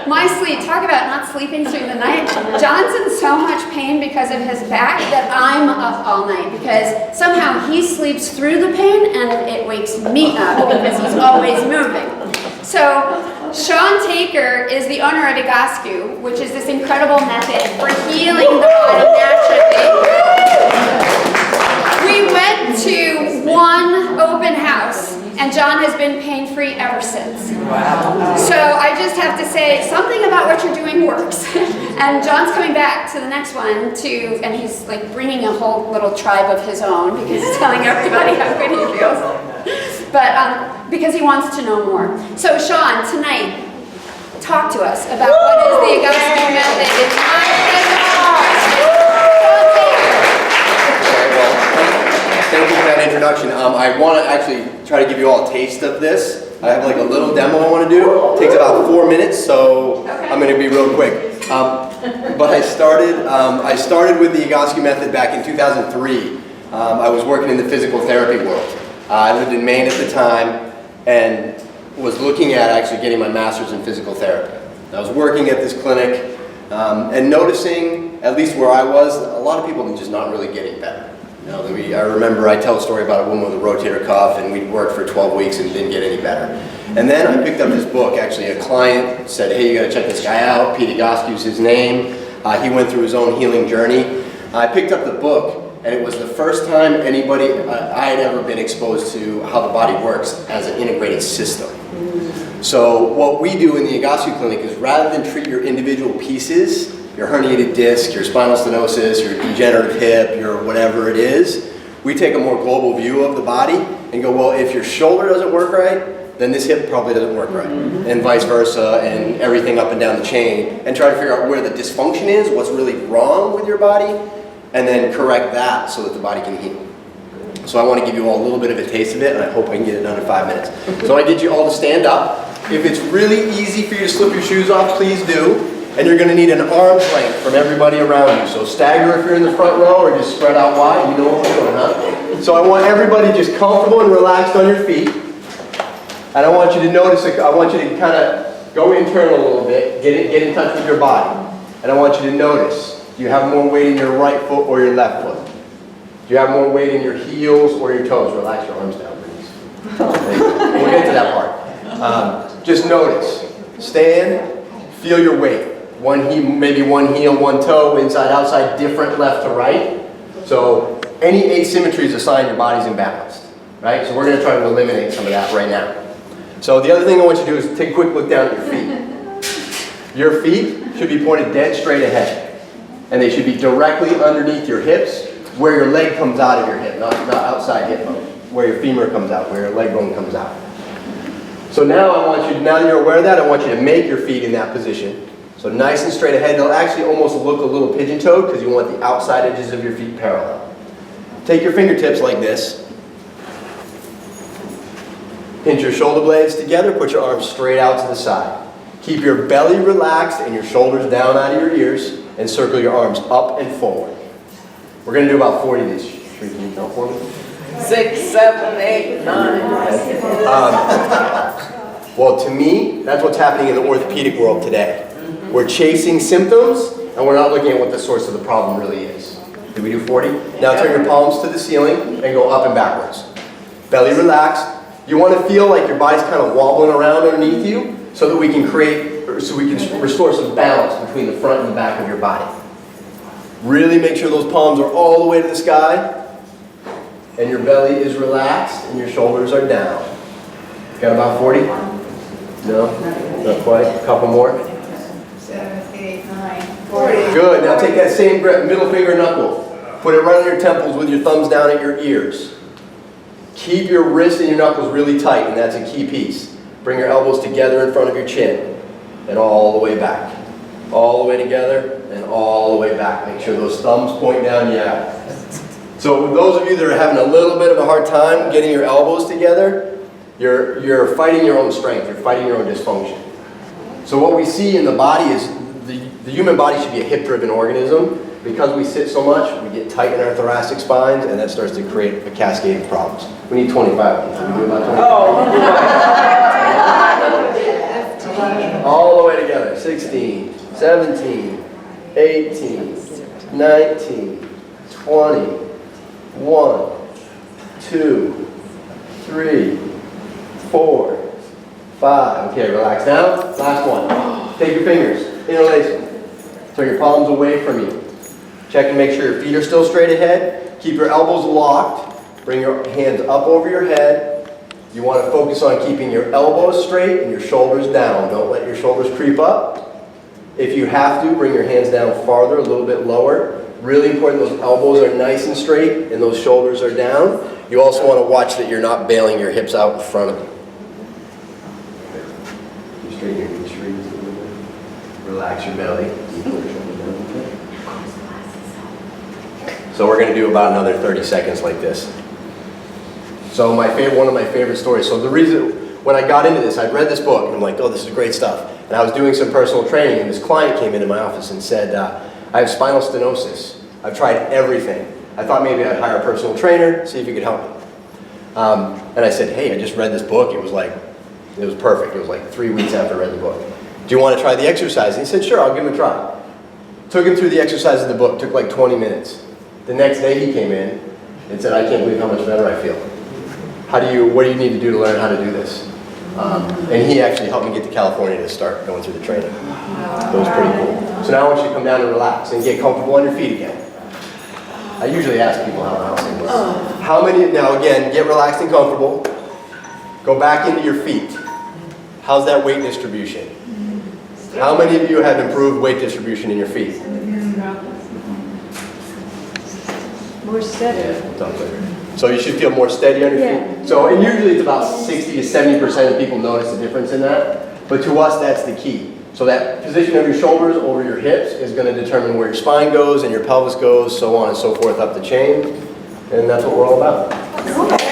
My sleep, talk about not sleeping through the night. John's in so much pain because of his back that I'm up all night because somehow he sleeps through the pain and it wakes me up because he's always moving. So Shawn Taker is the owner of Egoscue, which is this incredible method for healing the body naturally. We went to one open house, and John has been pain-free ever since. Wow. So I just have to say, something about what you're doing works. And John's coming back to the next one, and he's like bringing a whole little tribe of his own because he's telling everybody how good he feels. But because he wants to know more. So Shawn, tonight, talk to us about what is the Egoscue method. It's Thank you for that introduction. I want to actually try to give you all a taste of this. I have like a little demo I want to do. It takes about 4 minutes, so I'm going to be real quick. But I started with the Egoscue method back in 2003. I was working in the physical therapy world. I lived in Maine at the time and was looking at actually getting my master's in physical therapy. I was working at this clinic and noticing, at least where I was, a lot of people were just not really getting better. You know, I remember I tell a story about a woman with a rotator cuff and we worked for 12 weeks and didn't get any better. And then I picked up this book. Actually, a client said, hey, you gotta check this guy out. Pete Egoscue's his name. He went through his own healing journey. I picked up the book and it was the first time anybody, I had ever been exposed to how the body works as an integrated system. So what we do in the Egoscue clinic is rather than treat your individual pieces, your herniated disc, your spinal stenosis, your degenerative hip, your whatever it is, we take a more global view of the body and go, well, if your shoulder doesn't work right, then this hip probably doesn't work right, and vice versa, and everything up and down the chain, and try to figure out where the dysfunction is, what's really wrong with your body, and then correct that so that the body can heal. So I want to give you all a little bit of a taste of it, and I hope I can get it done in 5 minutes. So I get you all to stand up. If it's really easy for you to slip your shoes off, please do. And you're going to need an arm's length from everybody around you. So stagger if you're in the front row, or just spread out wide. You know what we're doing, huh? So I want everybody just comfortable and relaxed on your feet. And I want you to notice, I want you to kind of go internal a little bit, get in touch with your body. And I want you to notice, do you have more weight in your right foot or your left foot? Do you have more weight in your heels or your toes? Relax your arms down, please. We'll get to that part. Just notice, stand, feel your weight. Maybe one heel, one toe, inside, outside, different left to right. So any asymmetry is a sign your body's imbalanced, right? So we're going to try to eliminate some of that right now. So the other thing I want you to do is take a quick look down at your feet. Your feet should be pointed dead straight ahead. And they should be directly underneath your hips, where your leg comes out of your hip, not outside hip bone, where your femur comes out, where your leg bone comes out. So now I want you, now that you're aware of that, I want you to make your feet in that position. So nice and straight ahead. They'll actually almost look a little pigeon-toed because you want the outside edges of your feet parallel. Take your fingertips like this. Pinch your shoulder blades together. Put your arms straight out to the side. Keep your belly relaxed and your shoulders down out of your ears, and circle your arms up and forward. We're going to do about 40 of these. Can you count for me? 6, 7, 8, 9. Well, to me, that's what's happening in the orthopedic world today. We're chasing symptoms, and we're not looking at what the source of the problem really is. Did we do 40? Now turn your palms to the ceiling and go up and backwards. Belly relaxed. You want to feel like your body's kind of wobbling around underneath you so that we can restore some balance between the front and the back of your body. Really make sure those palms are all the way to the sky, and your belly is relaxed and your shoulders are down. Got about 40? No? Not quite. A couple more. 7, 8, 9, 40. Good. Now take that same grip, middle finger knuckle. Put it right on your temples with your thumbs down at your ears. Keep your wrists and your knuckles really tight, and that's a key piece. Bring your elbows together in front of your chin, and all the way back. All the way together, and all the way back. Make sure those thumbs point down, yeah. So those of you that are having a little bit of a hard time getting your elbows together, you're fighting your own strength, you're fighting your own dysfunction. So what we see in the body is the human body should be a hip-driven organism. Because we sit so much, we get tight in our thoracic spines, and that starts to create a cascade of problems. We need 25 of these. Can we do about 25? All the way together. 16, 17, 18, 19, 20, 1, 2, 3, 4, 5. Okay, relax down. Last one. Take your fingers, interlace them. Turn your palms away from you. Check and make sure your feet are still straight ahead. Keep your elbows locked. Bring your hands up over your head. You want to focus on keeping your elbows straight and your shoulders down. Don't let your shoulders creep up. If you have to, bring your hands down farther, a little bit lower. Really important, those elbows are nice and straight and those shoulders are down. You also want to watch that you're not bailing your hips out in front of you. You straighten your knees straight a little bit. Relax your belly. So we're going to do about another 30 seconds like this. So one of my favorite stories. So the reason, when I got into this, I'd read this book and I'm like, oh, this is great stuff. And I was doing some personal training and this client came into my office and said, I have spinal stenosis. I've tried everything. I thought maybe I'd hire a personal trainer, see if he could help me. And I said, hey, I just read this book. It was perfect. It was like 3 weeks after I read the book. Do you want to try the exercise? And he said, sure, I'll give him a try. Took him through the exercise of the book. Took like 20 minutes. The next day he came in and said, I can't believe how much better I feel. What do you need to do to learn how to do this? And he actually helped me get to California to start going through the training. It was pretty cool. So now I want you to come down and relax and get comfortable on your feet again. I usually ask people how the housing was. How many, now again, get relaxed and comfortable. Go back into your feet. How's that weight distribution? How many of you have improved weight distribution in your feet? More steady. So you should feel more steady on your feet. So, and usually it's about 60 to 70% of people notice the difference in that. But to us, that's the key. So that position of your shoulders over your hips is going to determine where your spine goes and your pelvis goes, so on and so forth up the chain. And that's what we're all about.